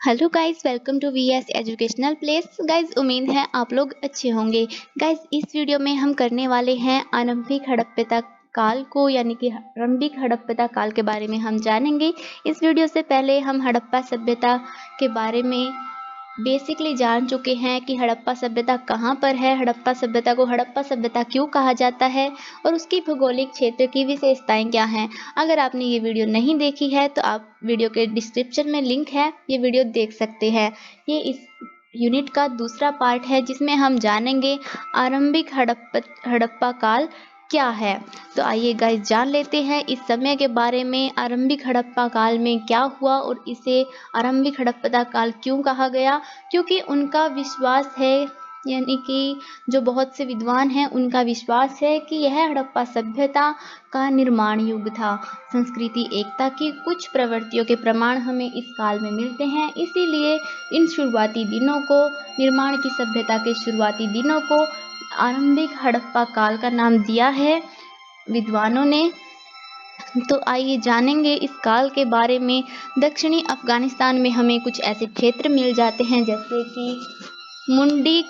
Hello guys, welcome to VS Educational Place. Guys, उम्मीद है आप लोग अच्छे होंगे। गाइस, इस वीडियो में हम करने वाले हैं आरंभिक हड़प्पा काल को, यानी कि आरंभिक हड़प्पा काल के बारे में हम जानेंगे। इस वीडियो से पहले हम हड़प्पा सभ्यता के बारे में बेसिकली जान चुके हैं कि हड़प्पा सभ्यता कहाँ पर है, हड़प्पा सभ्यता को हड़प्पा सभ्यता क्यों कहा जाता है और उसकी भौगोलिक क्षेत्र की विशेषताएं क्या हैं। अगर आपने ये वीडियो नहीं देखी है तो आप वीडियो के डिस्क्रिप्शन में लिंक है, ये वीडियो देख सकते हैं। ये इस यूनिट का दूसरा पार्ट है जिसमें हम जानेंगे आरंभिक हड़प्पा काल क्या है। तो आइए गाइस जान लेते हैं इस समय के बारे में, आरंभिक हड़प्पा काल में क्या हुआ और इसे आरंभिक हड़प्पा काल क्यों कहा गया। क्योंकि उनका विश्वास है, यानी कि जो बहुत से विद्वान हैं उनका विश्वास है कि यह हड़प्पा सभ्यता का निर्माण युग था। संस्कृति एकता की कुछ प्रवृत्तियों के प्रमाण हमें इस काल में मिलते हैं, इसीलिए इन शुरुआती दिनों को, निर्माण की सभ्यता के शुरुआती दिनों को आरंभिक हड़प्पा काल का नाम दिया है विद्वानों ने। तो आइए जानेंगे इस काल के बारे में। दक्षिणी अफगानिस्तान में हमें कुछ ऐसे क्षेत्र मिल जाते हैं जैसे कि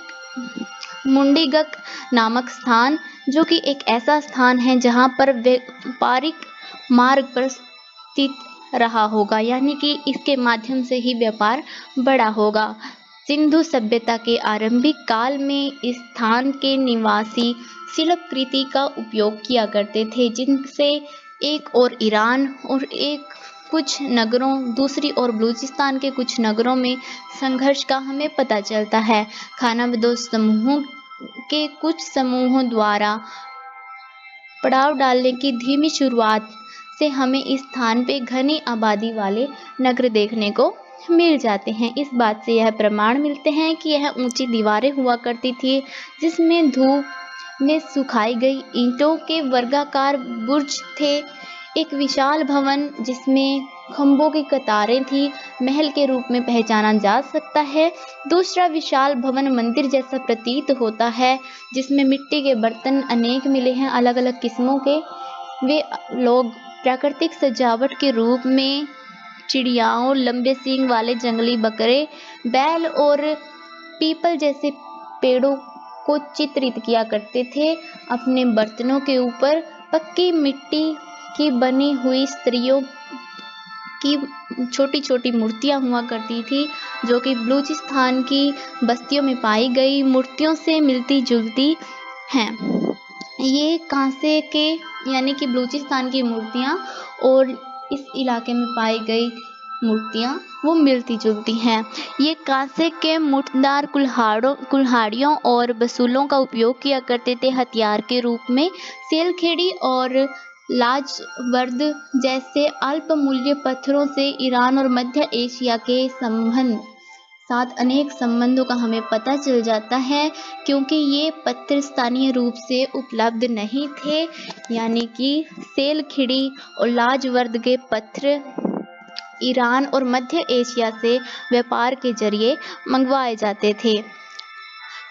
मुंडीगक नामक स्थान, जो कि एक ऐसा स्थान है जहां पर व्यापारिक मार्ग पर स्थित रहा होगा, यानी कि इसके माध्यम से ही व्यापार बड़ा होगा। सिंधु सभ्यता के आरंभिक काल में इस स्थान के निवासी शिल्पकृति का उपयोग किया करते थे, जिनसे एक और ईरान और कुछ नगरों, दूसरी ओर बलूचिस्तान के कुछ नगरों में संघर्ष का हमें पता चलता है। खानाबदोश समूहों के कुछ समूहों द्वारा पड़ाव डालने की धीमी शुरुआत से हमें इस स्थान पे घनी आबादी वाले नगर देखने को मिल जाते हैं। इस बात से यह प्रमाण मिलते हैं कि यह ऊंची दीवारें हुआ करती थी, जिसमें धूप में सुखाई गई ईंटों के वर्गाकार बुर्ज थे। एक विशाल भवन जिसमें खंभों की कतारें थी, महल के रूप में पहचाना जा सकता है। दूसरा विशाल भवन मंदिर जैसा प्रतीत होता है, जिसमें मिट्टी के बर्तन अनेक मिले हैं अलग अलग किस्मों के। वे लोग प्राकृतिक सजावट के रूप में चिड़ियाओं, लंबे सींग वाले जंगली बकरे, बैल और पीपल जैसे पेड़ों को चित्रित किया करते थे। अपने बर्तनों के ऊपर पक्की मिट्टी की बनी हुई स्त्रियों की छोटी छोटी मूर्तियां हुआ करती थी, जो कि बलूचिस्तान की बस्तियों में पाई गई मूर्तियों से मिलती जुलती हैं। ये कांसे के, यानी कि बलूचिस्तान की मूर्तियां और इस इलाके में पाई गई मूर्तियां वो मिलती जुलती हैं। ये कांसे के मुठदार कुल्हाड़ियों और बसूलों का उपयोग किया करते थे हथियार के रूप में। सेलखेड़ी और लाजवर्द जैसे अल्पमूल्य पत्थरों से ईरान और मध्य एशिया के साथ अनेक संबंधों का हमें पता चल जाता है, क्योंकि ये पत्थर स्थानीय रूप से उपलब्ध नहीं थे, यानी कि सेलखिड़ी और लाजवर्द के पत्थर ईरान और मध्य एशिया से व्यापार के जरिए मंगवाए जाते थे।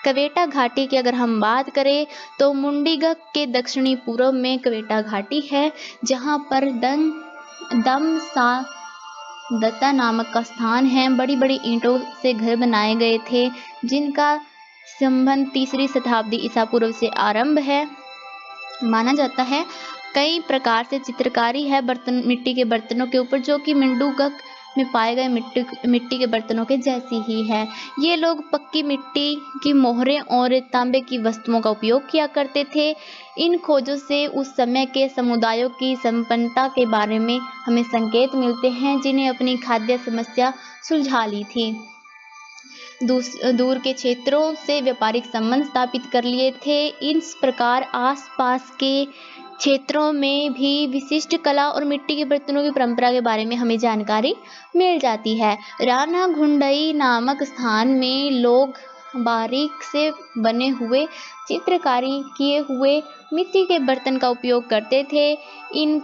क्वेटा घाटी की अगर हम बात करें तो मुंडीगक के दक्षिणी पूर्व में क्वेटा घाटी है, जहां पर दत्ता नामक का स्थान है। बड़ी बड़ी ईंटों से घर बनाए गए थे, जिनका संबंध 3री शताब्दी ईसा पूर्व से आरंभ है माना जाता है। कई प्रकार से चित्रकारी है मिट्टी के बर्तनों के ऊपर, जो कि मुंडीगक में पाए गए मिट्टी के बर्तनों के जैसी ही है। ये लोग पक्की मिट्टी की मोहरें और तांबे की वस्तुओं का उपयोग किया करते थे। इन खोजों से उस समय के समुदायों की संपन्नता के बारे में हमें संकेत मिलते हैं, जिन्हें अपनी खाद्य समस्या सुलझा ली थी। दूर के क्षेत्रों से व्यापारिक संबंध स्थापित कर लिए थे। इस प्रकार आसपास के क्षेत्रों में भी विशिष्ट कला और मिट्टी के बर्तनों की परंपरा के बारे में हमें जानकारी मिल जाती है। राना घुंडई नामक स्थान में लोग बारीक से बने हुए चित्रकारी किए हुए मिट्टी के बर्तन का उपयोग करते थे। इन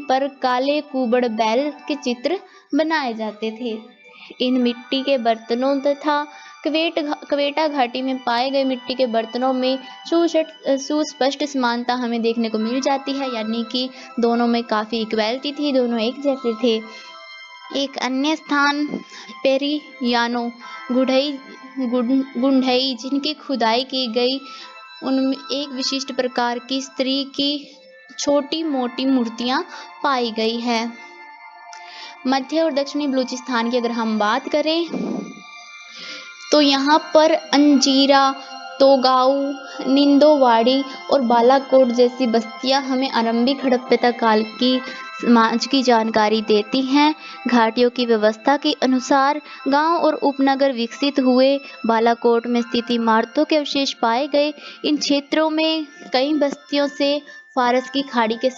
पर काले कुबड़ बैल के चित्र बनाए जाते थे। इन मिट्टी के बर्तनों तथा क्वेटा घाटी में पाए गए मिट्टी के बर्तनों में सुस्पष्ट समानता हमें देखने को मिल जाती है, यानी कि दोनों में काफ़ी इक्वलिटी थी, दोनों एक जैसे थे। एक अन्य स्थान पेरियानो गुंडई जिनकी खुदाई की गई उनमें एक विशिष्ट प्रकार की स्त्री की छोटी मोटी मूर्तियां पाई गई है। मध्य और दक्षिणी बलूचिस्तान की अगर हम बात करें तो यहाँ पर अंजीरा, तोगाऊ, निंदोवाड़ी और बालाकोट जैसी बस्तियां हमें आरंभिक हड़प्पा काल की समाज की जानकारी देती हैं। घाटियों की व्यवस्था के अनुसार गांव और उपनगर विकसित हुए। बालाकोट में स्थित इमारतों के अवशेष पाए गए। इन क्षेत्रों में कई बस्तियों से फारस की खाड़ी के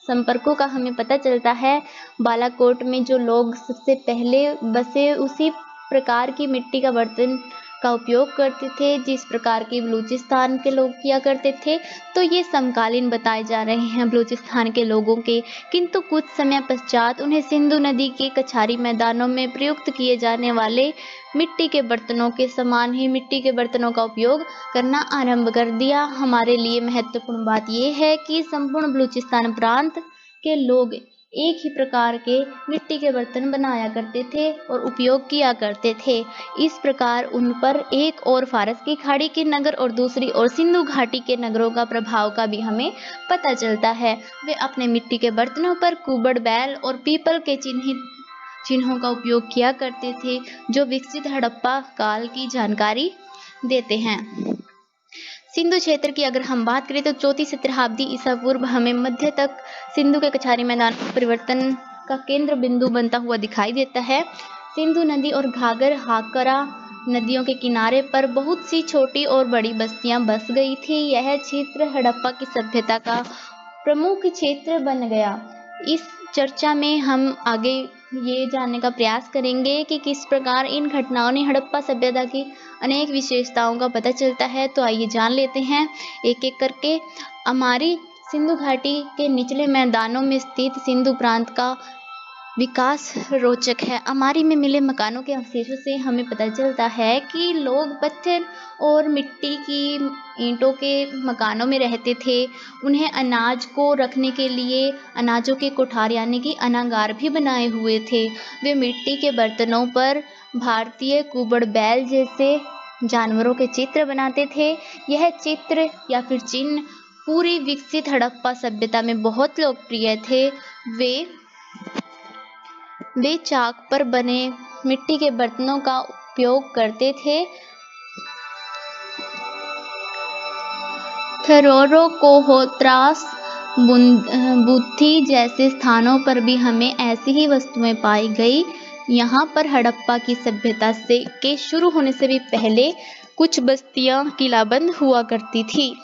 संपर्कों का हमें पता चलता है। बालाकोट में जो लोग सबसे पहले बसे उसी प्रकार की मिट्टी का बर्तन का उपयोग करते थे जिस प्रकार के बलूचिस्तान के लोग किया करते थे। तो ये समकालीन बताए जा रहे हैं बलूचिस्तान के लोगों के, किंतु कुछ समय पश्चात उन्हें सिंधु नदी के कछारी मैदानों में प्रयुक्त किए जाने वाले मिट्टी के बर्तनों के समान ही मिट्टी के बर्तनों का उपयोग करना आरंभ कर दिया। हमारे लिए महत्वपूर्ण बात यह है कि संपूर्ण बलूचिस्तान प्रांत के लोग एक ही प्रकार के मिट्टी के बर्तन बनाया करते थे और उपयोग किया करते थे। इस प्रकार उन पर एक और फारस की खाड़ी के नगर और दूसरी ओर सिंधु घाटी के नगरों का प्रभाव का भी हमें पता चलता है। वे अपने मिट्टी के बर्तनों पर कुबड़, बैल और पीपल के चिन्हों का उपयोग किया करते थे जो विकसित हड़प्पा काल की जानकारी देते हैं। सिंधु क्षेत्र की अगर हम बात करें तो 4वीं शताब्दी ईसा पूर्व हमें मध्य तक सिंधु के कछारी मैदान परिवर्तन का केंद्र बिंदु बनता हुआ दिखाई देता है। सिंधु नदी और घाघर हाकरा नदियों के किनारे पर बहुत सी छोटी और बड़ी बस्तियां बस गई थी। यह क्षेत्र हड़प्पा की सभ्यता का प्रमुख क्षेत्र बन गया। इस चर्चा में हम आगे ये जानने का प्रयास करेंगे कि किस प्रकार इन घटनाओं ने हड़प्पा सभ्यता की अनेक विशेषताओं का पता चलता है। तो आइए जान लेते हैं एक एक करके। अमारी सिंधु घाटी के निचले मैदानों में स्थित सिंधु प्रांत का विकास रोचक है। अमारी में मिले मकानों के अवशेषों से हमें पता चलता है कि लोग पत्थर और मिट्टी की ईंटों के मकानों में रहते थे। उन्हें अनाज को रखने के लिए अनाजों के कोठार यानी कि अनागार भी बनाए हुए थे। वे मिट्टी के बर्तनों पर भारतीय कुबड़, बैल जैसे जानवरों के चित्र बनाते थे। यह चित्र या फिर चिन्ह पूरी विकसित हड़प्पा सभ्यता में बहुत लोकप्रिय थे। वे चाक पर बने मिट्टी के बर्तनों का उपयोग करते थे। थरोरो, कोहोत्रास, बुत्थी जैसे स्थानों पर भी हमें ऐसी ही वस्तुएं पाई गई। यहाँ पर हड़प्पा की सभ्यता के शुरू होने से भी पहले कुछ बस्तियां किलाबंद हुआ करती थी।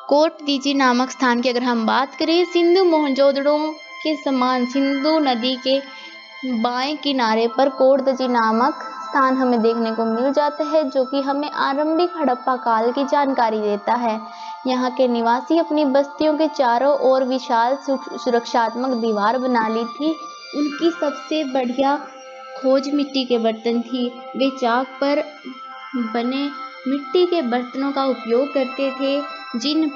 कोट दीजी नामक स्थान की अगर हम बात करें, सिंधु मोहनजोदड़ो के समान सिंधु नदी के बाएं किनारे पर कोट दीजी नामक स्थान हमें देखने को मिल जाता है जो कि हमें आरंभिक हड़प्पा काल की जानकारी देता है। यहाँ के निवासी अपनी बस्तियों के चारों ओर विशाल सुरक्षात्मक दीवार बना ली थी। उनकी सबसे बढ़िया खोज मिट्टी के बर्तन थी। वे चाक पर बने मिट्टी के बर्तनों का उपयोग करते थे जिन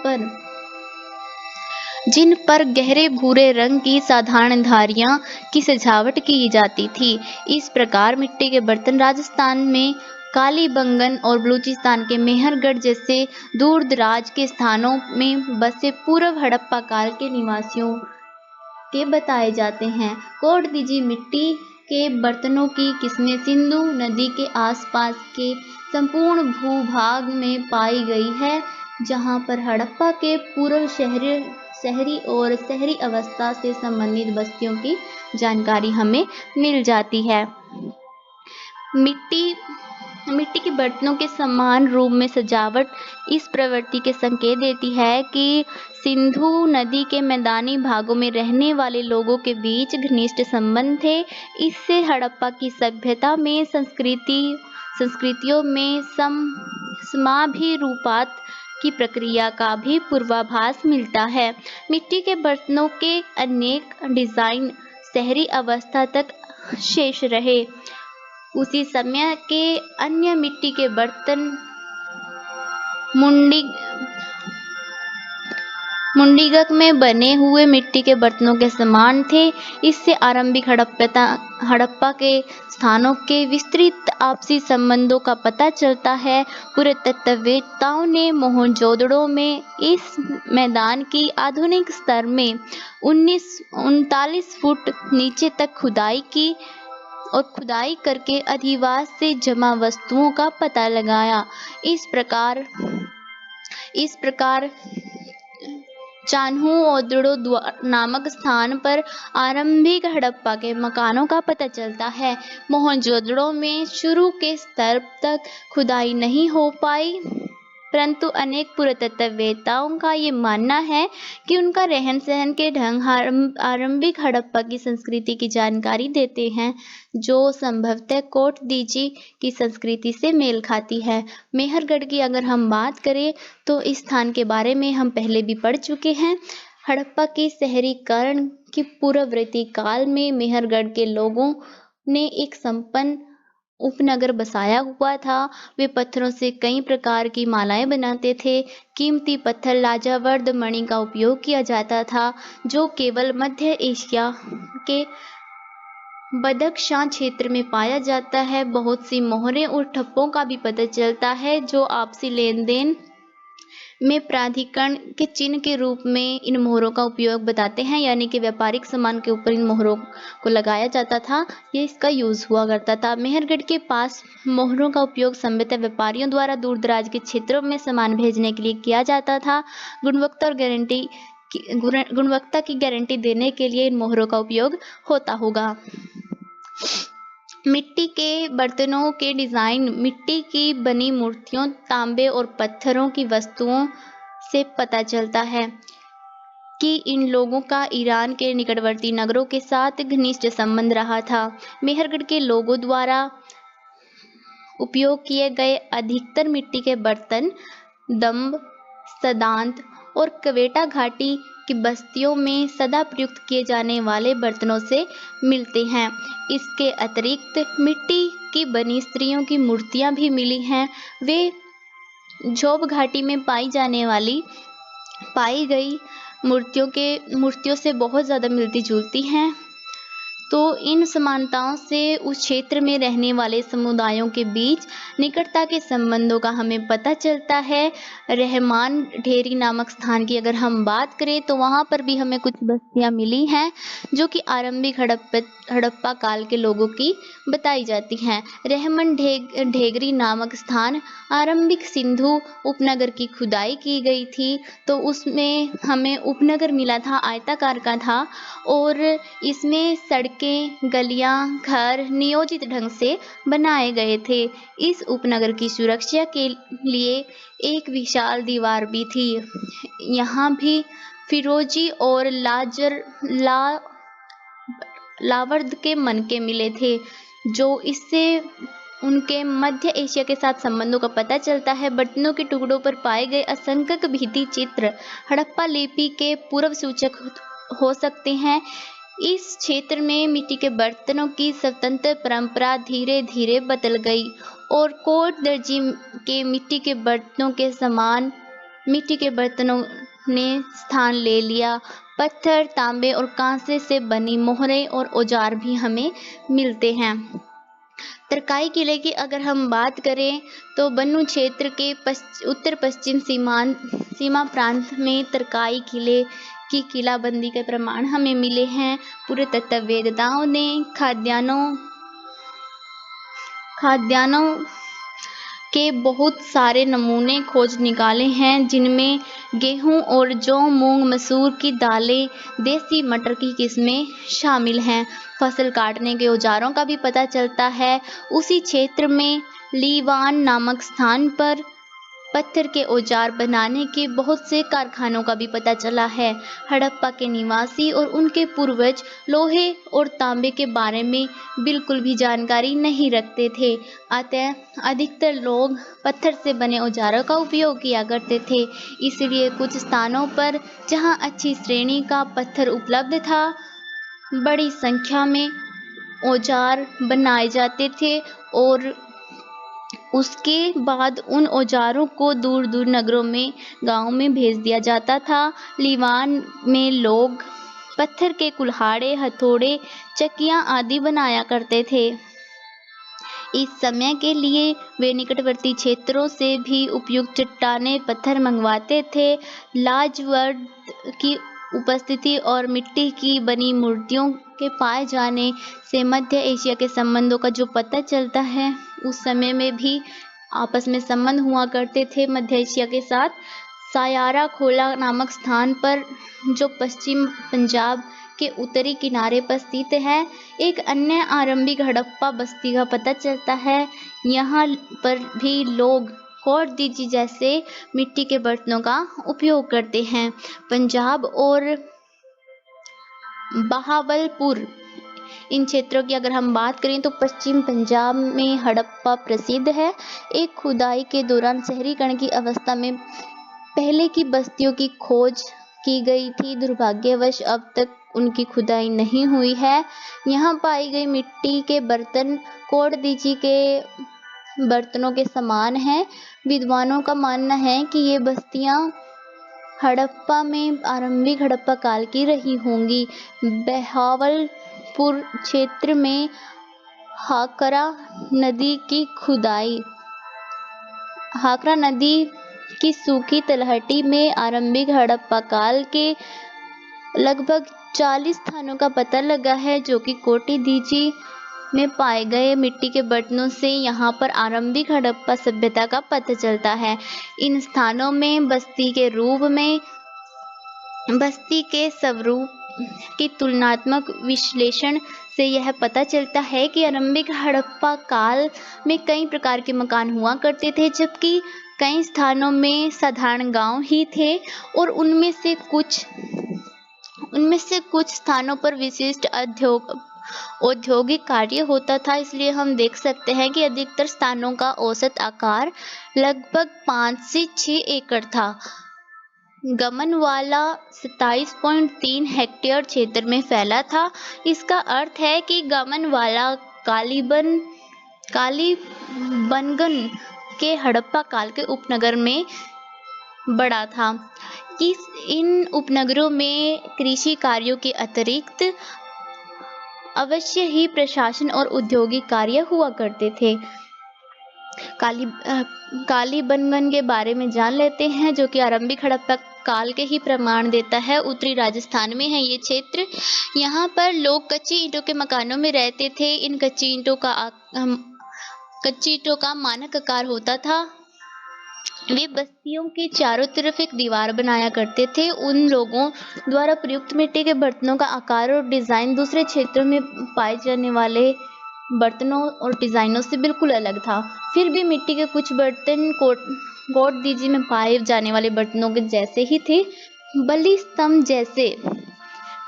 पर गहरे भूरे रंग की साधारण धारियां की सजावट की जाती थी। इस प्रकार मिट्टी के बर्तन राजस्थान में कालीबंगन और बलूचिस्तान के मेहरगढ़ जैसे दूर दराज के स्थानों में बसे पूर्व हड़प्पा काल के निवासियों के बताए जाते हैं। कोट दीजी मिट्टी के बर्तनों की किस्में सिंधु नदी के आसपास के संपूर्ण भूभाग में पाई गई है, जहां पर हड़प्पा के पूर्व शहरी और शहरी अवस्था से संबंधित बस्तियों की जानकारी हमें मिल जाती है। मिट्टी के बर्तनों के समान रूप में सजावट इस प्रवृत्ति के संकेत देती है कि सिंधु नदी के मैदानी भागों में रहने वाले लोगों के बीच घनिष्ठ संबंध थे। इससे हड़प्पा की सभ्यता में संस्कृतियों में समाभिरूपात की प्रक्रिया का भी पूर्वाभास मिलता है। मिट्टी के बर्तनों के अनेक डिजाइन शहरी अवस्था तक शेष रहे। उसी समय के अन्य मिट्टी के बर्तन मुंडीगक में बने हुए मिट्टी के बर्तनों के समान थे। इससे आरंभिक हड़प्पा के स्थानों के विस्तृत आपसी संबंधों का पता चलता है। पुरातत्ववेत्ताओं ने मोहनजोदड़ो में इस मैदान की आधुनिक स्तर में 39 फुट नीचे तक खुदाई की और खुदाई करके अधिवास से जमा वस्तुओं का पता लगाया। इस प्रकार चान्होदड़ो नामक स्थान पर आरंभिक हड़प्पा के मकानों का पता चलता है। मोहनजोदड़ो में शुरू के स्तर तक खुदाई नहीं हो पाई, परंतु अनेक पुरातत्ववेत्ताओं का ये मानना है कि उनका रहन सहन के ढंग आरंभिक हड़प्पा की संस्कृति की जानकारी देते हैं, जो संभवतः कोटदीजी की संस्कृति से मेल खाती है। मेहरगढ़ की अगर हम बात करें तो इस स्थान के बारे में हम पहले भी पढ़ चुके हैं। हड़प्पा के शहरीकरण की पूर्ववर्ती काल में मेहरगढ़ के लोगों ने एक संपन्न उपनगर बसाया हुआ था। वे पत्थरों से कई प्रकार की मालाएं बनाते थे। कीमती पत्थर लाजावर्द मणि का उपयोग किया जाता था, जो केवल मध्य एशिया के बदख्शां क्षेत्र में पाया जाता है। बहुत सी मोहरें और ठप्पों का भी पता चलता है, जो आपसी लेन देन में प्राधिकरण के चिन्ह के रूप में इन मोहरों का उपयोग बताते हैं, यानी कि व्यापारिक सामान के ऊपर इन मोहरों को लगाया जाता था, ये इसका यूज हुआ करता था। मेहरगढ़ के पास मोहरों का उपयोग संभवतः व्यापारियों द्वारा दूर दराज के क्षेत्रों में सामान भेजने के लिए किया जाता था। गुणवत्ता की गारंटी देने के लिए इन मोहरों का उपयोग होता होगा। मिट्टी के बर्तनों के डिजाइन मिट्टी की बनी मूर्तियों, तांबे और पत्थरों की वस्तुओं से पता चलता है कि इन लोगों का ईरान के निकटवर्ती नगरों के साथ घनिष्ठ संबंध रहा था। मेहरगढ़ के लोगों द्वारा उपयोग किए गए अधिकतर मिट्टी के बर्तन दम्ब, सदांत और कवेटा घाटी की बस्तियों में सदा प्रयुक्त किए जाने वाले बर्तनों से मिलते हैं। इसके अतिरिक्त मिट्टी की बनी स्त्रियों की मूर्तियां भी मिली हैं। वे झोब घाटी में पाई गई मूर्तियों से बहुत ज़्यादा मिलती जुलती हैं। तो इन समानताओं से उस क्षेत्र में रहने वाले समुदायों के बीच निकटता के संबंधों का हमें पता चलता है। रहमान ढेरी नामक स्थान की अगर हम बात करें तो वहाँ पर भी हमें कुछ बस्तियाँ मिली हैं, जो कि आरंभिक हड़प्पा काल के लोगों की बताई जाती हैं। रहमान ढेगरी नामक स्थान आरंभिक सिंधु उपनगर की खुदाई की गई थी, तो उसमें हमें उपनगर मिला था, आयताकार का था, और इसमें सड़कें, गलियां, घर नियोजित ढंग से बनाए गए थे। इस उपनगर की सुरक्षा के लिए एक विशाल दीवार भी थी। यहाँ भी फिरोजी और लावर्द के मनके मिले थे, जो इससे उनके मध्य एशिया के साथ संबंधों का पता चलता है। बर्तनों के टुकड़ों पर पाए गए असंख्य भित्ति चित्र हड़प्पा लिपि के पूर्व सूचक हो सकते हैं। इस क्षेत्र में मिट्टी के बर्तनों की स्वतंत्र परंपरा धीरे धीरे बदल गई और कोटदर्जी के मिट्टी के बर्तनों के समान मिट्टी के बर्तनों ने स्थान ले लिया। पत्थर, तांबे और कांसे से बनी मोहरें और औजार भी हमें मिलते हैं। तरकाई किले की अगर हम बात करें तो बन्नू क्षेत्र के उत्तर पश्चिम सीमा प्रांत में तरकाई किले की किलाबंदी के प्रमाण हमें मिले हैं। पुरातत्ववेत्ताओं ने खाद्यान्नों के बहुत सारे नमूने खोज निकाले हैं, जिनमें गेहूं और जौ, मूंग, मसूर की दालें, देसी मटर की किस्में शामिल हैं। फसल काटने के औजारों का भी पता चलता है। उसी क्षेत्र में लीवान नामक स्थान पर पत्थर के औजार बनाने के बहुत से कारखानों का भी पता चला है। हड़प्पा के निवासी और उनके पूर्वज लोहे और तांबे के बारे में बिल्कुल भी जानकारी नहीं रखते थे, अतः अधिकतर लोग पत्थर से बने औजारों का उपयोग किया करते थे। इसलिए कुछ स्थानों पर जहां अच्छी श्रेणी का पत्थर उपलब्ध था, बड़ी संख्या में औजार बनाए जाते थे और उसके बाद उन औजारों को दूर दूर नगरों में, गाँव में भेज दिया जाता था। लीवान में लोग पत्थर के कुल्हाड़े, हथौड़े, चक्कियाँ आदि बनाया करते थे। इस समय के लिए वे निकटवर्ती क्षेत्रों से भी उपयुक्त चट्टाने पत्थर मंगवाते थे। लाजवर्द की उपस्थिति और मिट्टी की बनी मूर्तियों के पाए जाने से मध्य एशिया के संबंधों का जो पता चलता है, उस समय में भी आपस में संबंध हुआ करते थे मध्य एशिया के साथ। सायारा खोला नामक स्थान पर, जो पश्चिम पंजाब के उत्तरी किनारे पर स्थित है, एक अन्य आरंभिक हड़प्पा बस्ती का पता चलता है। यहाँ पर भी लोग कोटदीजी जैसे मिट्टी के बर्तनों का उपयोग करते हैं। पंजाब और बहावलपुर, इन क्षेत्रों की अगर हम बात करें तो पश्चिम पंजाब में हड़प्पा प्रसिद्ध है। एक खुदाई के दौरान शहरीकरण की अवस्था में पहले की बस्तियों की खोज की गई थी। दुर्भाग्यवश अब तक उनकी खुदाई नहीं हुई है। यहाँ पाई गई मिट्टी के बर्तन कोटदीजी के बर्तनों के समान हैं। विद्वानों का मानना है कि ये बस्तियाँ हड़प्पा में आरंभिक हड़प्पा काल की रही होंगी। बहावलपुर क्षेत्र में हाकरा नदी की खुदाई, हाकरा नदी की सूखी तलहटी में आरंभिक हड़प्पा काल के लगभग 40 स्थानों का पता लगा है, जो कि कोटदीजी में पाए गए मिट्टी के बर्तनों से यहाँ पर आरंभिक हड़प्पा सभ्यता का पता चलता है। इन स्थानों में बस्ती के रूप में बस्ती के स्वरूप की तुलनात्मक विश्लेषण से यह पता चलता है कि आरंभिक हड़प्पा काल में कई प्रकार के मकान हुआ करते थे, जबकि कई स्थानों में साधारण गांव ही थे और उनमें से कुछ स्थानों पर विशिष्ट औद्योगिक कार्य होता था। इसलिए हम देख सकते हैं कि अधिकतर स्थानों का औसत आकार लगभग 5 से 6 एकड़ था। गमनवाला 27.3 हेक्टेयर क्षेत्र में फैला था। इसका अर्थ है कि गमनवाला कालीबंगन के हड़प्पा काल के उपनगर में बड़ा था। इन उपनगरों में कृषि कार्यों के अतिरिक्त अवश्य ही प्रशासन और औद्योगिक कार्य हुआ करते थे। कालीबंगन के बारे में जान लेते हैं, जो कि आरंभिक हड़प्पा काल के ही प्रमाण देता है। उत्तरी राजस्थान में है ये क्षेत्र। यहाँ पर लोग कच्ची ईंटों के मकानों में रहते थे। इन कच्ची ईंटों का मानक आकार होता था। वे बस्तियों के चारों तरफ एक दीवार बनाया करते थे। उन लोगों द्वारा प्रयुक्त मिट्टी के बर्तनों का आकार और डिजाइन दूसरे क्षेत्रों में पाए जाने वाले बर्तनों और डिजाइनों से बिल्कुल अलग था। फिर भी मिट्टी के कुछ बर्तन कोटदीजी में पाए जाने वाले बर्तनों के जैसे ही थे। बलि स्तंभ जैसे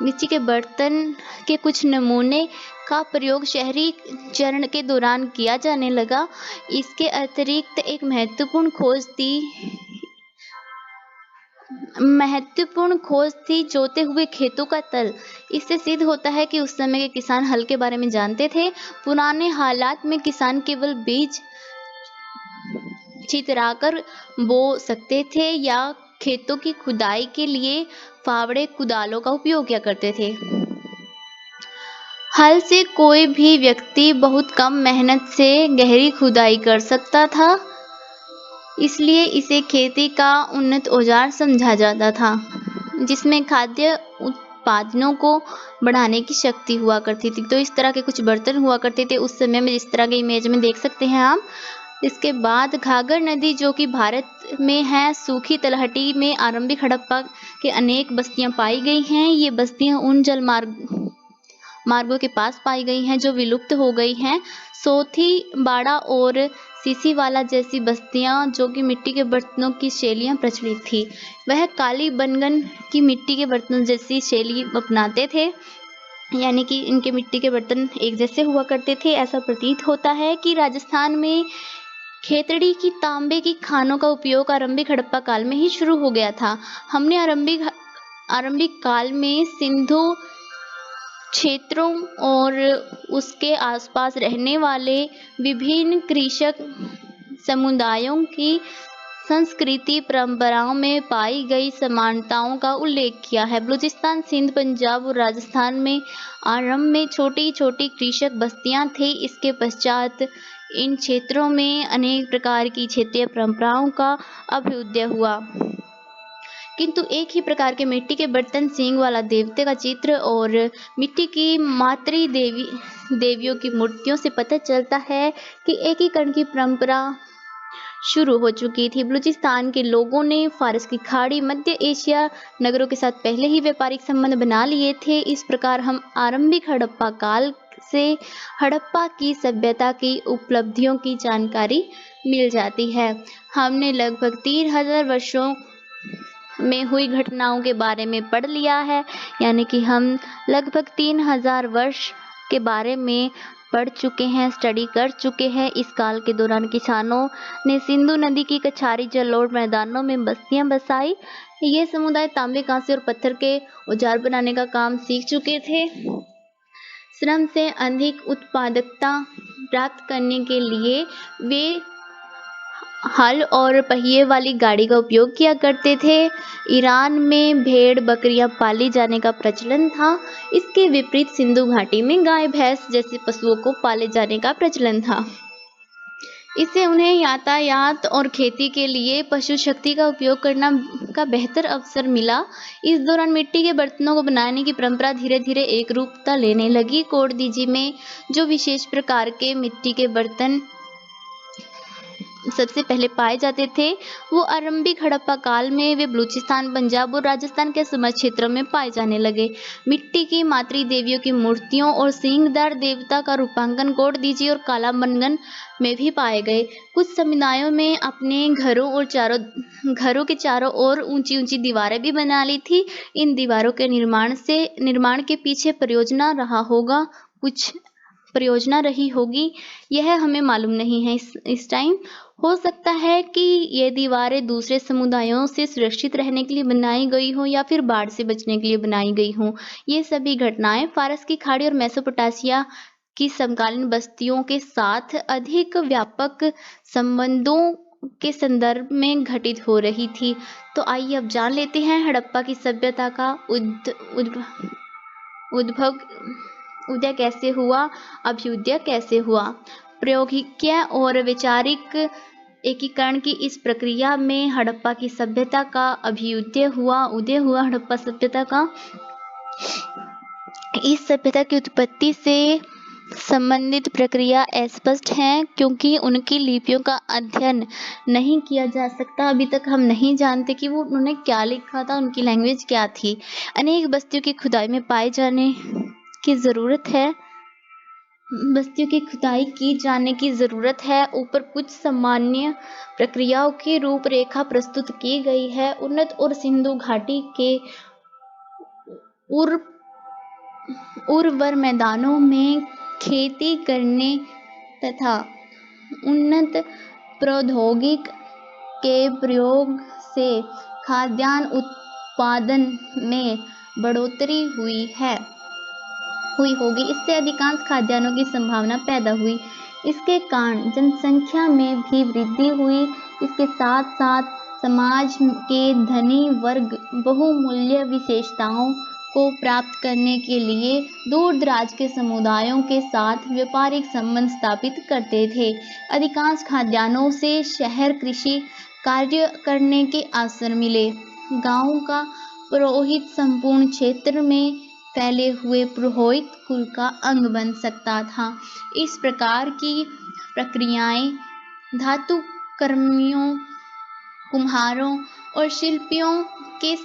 मिट्टी के बर्तन के कुछ नमूने का प्रयोग शहरी चरण के दौरान किया जाने लगा। इसके अतिरिक्त एक महत्वपूर्ण खोज थी जोते हुए खेतों का तल। इससे सिद्ध होता है कि उस समय के किसान हल के बारे में जानते थे। पुराने हालात में किसान केवल बीज छितराकर बो सकते थे या खेतों की खुदाई के लिए फावड़े कुदालों का उपयोग किया करते थे। हल से कोई भी व्यक्ति बहुत कम मेहनत से गहरी खुदाई कर सकता था, इसलिए इसे खेती का उन्नत औजार समझा जाता था, जिसमें खाद्य उत्पादनों को बढ़ाने की शक्ति हुआ करती थी। तो इस तरह के कुछ बर्तन हुआ करते थे उस समय में, जिस तरह के इमेज में देख सकते हैं आप। इसके बाद घाघर नदी, जो कि भारत में है, सूखी तलहटी में आरंभिक हड़प्पा के अनेक बस्तियां पाई गई हैं। ये बस्तियां उन जल मार्गों के पास पाई गई हैं जो विलुप्त हो गई हैं। सोथी, बाड़ा और सीसीवाला जैसी बस्तियां, जो कि मिट्टी के बर्तनों की शैलियां प्रचलित थी, वह कालीबंगन की मिट्टी के बर्तनों जैसी शैली अपनाते थे, यानी कि इनके मिट्टी के बर्तन एक जैसे हुआ करते थे। ऐसा प्रतीत होता है कि राजस्थान में खेतड़ी की तांबे की खानों का उपयोग आरंभिक हड़प्पा काल में ही शुरू हो गया था। हमने आरंभिक काल में सिंधु क्षेत्रों और उसके आसपास रहने वाले विभिन्न कृषक समुदायों की संस्कृति परंपराओं में पाई गई समानताओं का उल्लेख किया है। बलूचिस्तान, सिंध, पंजाब और राजस्थान में आरंभ में छोटी-छोटी कृषक बस्तियां थीं। इसके पश्चात इन क्षेत्रों में अनेक प्रकार की क्षेत्रीय परंपराओं का अभ्युदय हुआ, किंतु एक ही प्रकार के मिट्टी के बर्तन, सींग वाला देवते का चित्र और मिट्टी की मातृ देवियों की मूर्तियों से पता चलता है कि एकीकरण की परंपरा शुरू हो चुकी थी। बलूचिस्तान के लोगों ने फारस की खाड़ी, मध्य एशिया नगरों के साथ पहले ही व्यापारिक संबंध बना लिए थे। इस प्रकार हम आरंभिक हड़प्पा काल से हड़प्पा की सभ्यता की उपलब्धियों की जानकारी मिल जाती है। हमने लगभग 3000 वर्षों में हुई घटनाओं के बारे में पढ़ लिया है, यानी कि हम लगभग 3000 वर्ष के बारे में पढ़ चुके हैं, स्टडी कर चुके हैं। इस काल के दौरान किसानों ने सिंधु नदी की कछारी जलोढ़ मैदानों में बस्तियां बसाई। ये समुदाय तांबे, कांसे और पत्थर के औजार बनाने का काम सीख चुके थे। श्रम से अधिक उत्पादकता प्राप्त करने के लिए वे हल और पहिए वाली गाड़ी का उपयोग किया करते थे। ईरान में भेड़ बकरियां पाली जाने का प्रचलन था। इसके विपरीत सिंधु घाटी में गाय भैंस जैसे पशुओं को पाले जाने का प्रचलन था। इससे उन्हें यातायात और खेती के लिए पशु शक्ति का उपयोग करना का बेहतर अवसर मिला। इस दौरान मिट्टी के बर्तनों को बनाने की परंपरा धीरे धीरे एक रूपता लेने लगी। कोडदीजी में जो विशेष प्रकार के मिट्टी के बर्तन सबसे पहले पाए जाते थे, वो आरंभिक हड़प्पा काल में वे बलूचिस्तान, पंजाब और राजस्थान के समतल क्षेत्रों में पाए जाने लगे। मिट्टी की मातृ देवियों की मूर्तियों और सींगदार देवता का रूपांकन कोडदीजी और कालाबंगन में भी पाए गए। कुछ समुदायों में अपने घरों के चारों ओर ऊंची ऊंची दीवारें भी बना ली थी। इन दीवारों के निर्माण के पीछे कुछ परियोजना रही होगी, यह हमें मालूम नहीं है इस टाइम। हो सकता है कि ये दीवारें दूसरे समुदायों से सुरक्षित रहने के लिए बनाई गई हो या फिर बाढ़ से बचने के लिए बनाई गई हो। ये सभी घटनाएं फारस की खाड़ी और मेसोपोटामिया की समकालीन बस्तियों के साथ अधिक व्यापक संबंधों के संदर्भ में घटित हो रही थी। तो आइए अब जान लेते हैं हड़प्पा की सभ्यता का उदय कैसे हुआ, अभ्युदय कैसे हुआ। प्रायोगिक और वैचारिक एकीकरण की इस प्रक्रिया में हड़प्पा की सभ्यता का उदय हुआ। हड़प्पा सभ्यता का इस सभ्यता की उत्पत्ति से संबंधित प्रक्रिया अस्पष्ट है, क्योंकि उनकी लिपियों का अध्ययन नहीं किया जा सकता। अभी तक हम नहीं जानते कि वो उन्होंने क्या लिखा था, उनकी लैंग्वेज क्या थी। अनेक बस्तियों की खुदाई में पाए जाने की जरूरत है। बस्तियों की खुदाई की जाने की जरूरत है। ऊपर कुछ सामान्य प्रक्रियाओं की रूपरेखा प्रस्तुत की गई है। उन्नत और सिंधु घाटी के उर्वर मैदानों में खेती करने तथा उन्नत प्रौद्योगिक के प्रयोग से खाद्यान्न उत्पादन में बढ़ोतरी हुई होगी। इससे अधिकांश खाद्यान्नों की संभावना पैदा हुई। इसके कारण जनसंख्या में भी वृद्धि हुई। इसके साथ साथ समाज के धनी वर्ग बहुमूल्य विशेषताओं को प्राप्त करने के लिए दूर दराज के समुदायों के साथ व्यापारिक संबंध स्थापित करते थे। अधिकांश खाद्यान्नों से शहर कृषि कार्य करने के अवसर मिले। गांवों का पुरोहित संपूर्ण क्षेत्र में फैले हुए पुरोहित कुल का अंग बन सकता था। इस प्रकार की प्रक्रियाएं धातु कर्मियों, कुम्हारों और शिल्पियों के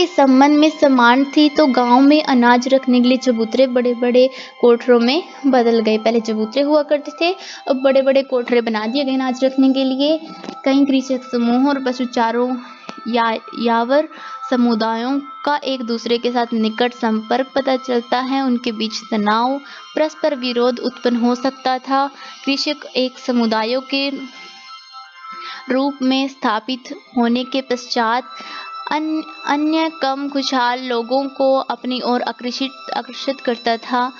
संबंध में समान थी। तो गांव में अनाज रखने के लिए चबूतरे बड़े बड़े कोठरों में बदल गए। पहले चबूतरे हुआ करते थे, अब बड़े बड़े कोठरे बना दिए गए अनाज रखने के लिए। कई कृषक समूह और पशुचारों यावर समुदायों का एक दूसरे के साथ निकट संपर्क पता चलता है। उनके बीच तनाव, परस्पर विरोध उत्पन्न हो सकता था। कृषक एक समुदायों के रूप में स्थापित होने के पश्चात अन्य कम खुशहाल लोगों को अपनी ओर आकर्षित करता था।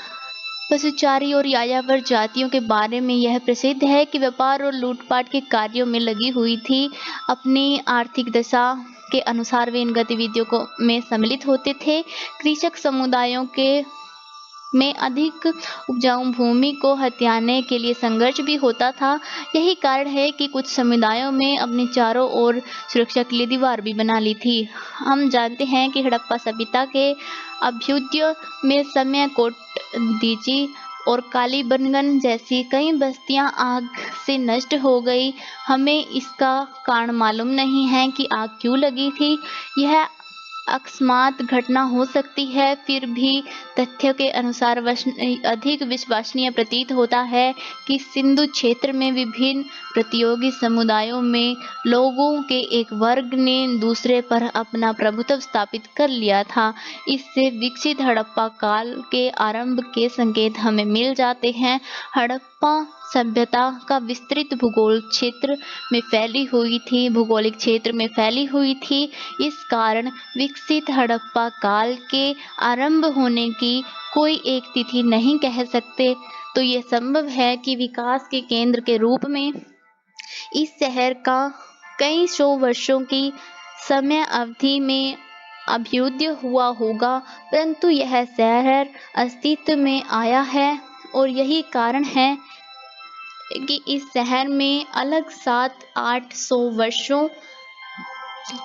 पशुचारी और यायावर जातियों के बारे में यह प्रसिद्ध है कि व्यापार और लूटपाट के कार्यों में लगी हुई थी। अपनी आर्थिक दशा के अनुसार वे इन गतिविधियों को में सम्मिलित होते थे। कृषक समुदायों के में अधिक उपजाऊ भूमि को हथियाने के लिए संघर्ष भी होता था। यही कारण है कि कुछ समुदायों में अपने चारों ओर सुरक्षा के लिए दीवार भी बना ली थी। हम जानते हैं कि हड़प्पा सभ्यता के अभ्युदय में समय कोटदीजी और कालीबंगन जैसी कई बस्तियां आग से नष्ट हो गई। हमें इसका कारण मालूम नहीं है कि आग क्यों लगी थी। यह अकस्मात घटना हो सकती है, फिर भी तथ्य के अनुसार अधिक विश्वसनीय प्रतीत होता है कि सिंधु क्षेत्र में विभिन्न प्रतियोगी समुदायों में लोगों के एक वर्ग ने दूसरे पर अपना प्रभुत्व स्थापित कर लिया था। इससे विकसित हड़प्पा काल के आरंभ के संकेत हमें मिल जाते हैं। हड़प्पा सभ्यता का विस्तृत भूगोलिक क्षेत्र में फैली हुई थी। इस कारण विकसित हड़प्पा काल के आरंभ होने की कोई एक तिथि नहीं कह सकते। तो ये संभव है कि विकास के केंद्र के रूप में इस शहर का कई सौ वर्षों की समय अवधि में अभ्युदय हुआ होगा, परंतु यह शहर अस्तित्व में आया है और यही कारण है कि इस शहर में अलग 700-800 वर्षों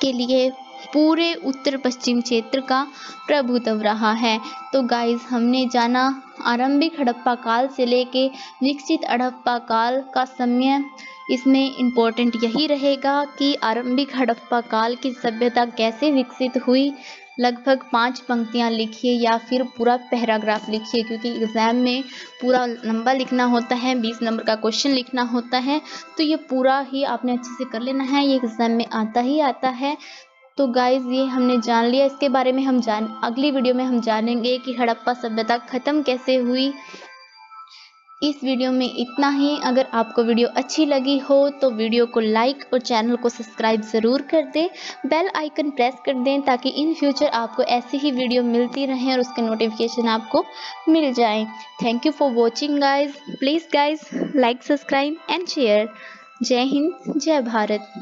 के लिए पूरे उत्तर पश्चिम क्षेत्र का प्रभुत्व रहा है। तो गाइस, हमने जाना आरंभिक हड़प्पा काल से लेके विकसित हड़प्पा काल का समय। इसमें इम्पोर्टेंट यही रहेगा कि आरंभिक हड़प्पा काल की सभ्यता कैसे विकसित हुई। लगभग 5 पंक्तियां लिखिए या फिर पूरा पैराग्राफ लिखिए, क्योंकि एग्जाम में पूरा लंबा लिखना होता है, 20 नंबर का क्वेश्चन लिखना होता है। तो ये पूरा ही आपने अच्छे से कर लेना है, ये एग्जाम में आता ही आता है। तो गाइज, ये हमने जान लिया इसके बारे में। अगली वीडियो में हम जानेंगे कि हड़प्पा सभ्यता खत्म कैसे हुई। इस वीडियो में इतना ही। अगर आपको वीडियो अच्छी लगी हो तो वीडियो को लाइक और चैनल को सब्सक्राइब ज़रूर कर दें। बेल आइकन प्रेस कर दें ताकि इन फ्यूचर आपको ऐसी ही वीडियो मिलती रहें और उसके नोटिफिकेशन आपको मिल जाएं। Thank you for watching guys. Please guys, like, subscribe and share. जय हिंद, जय भारत।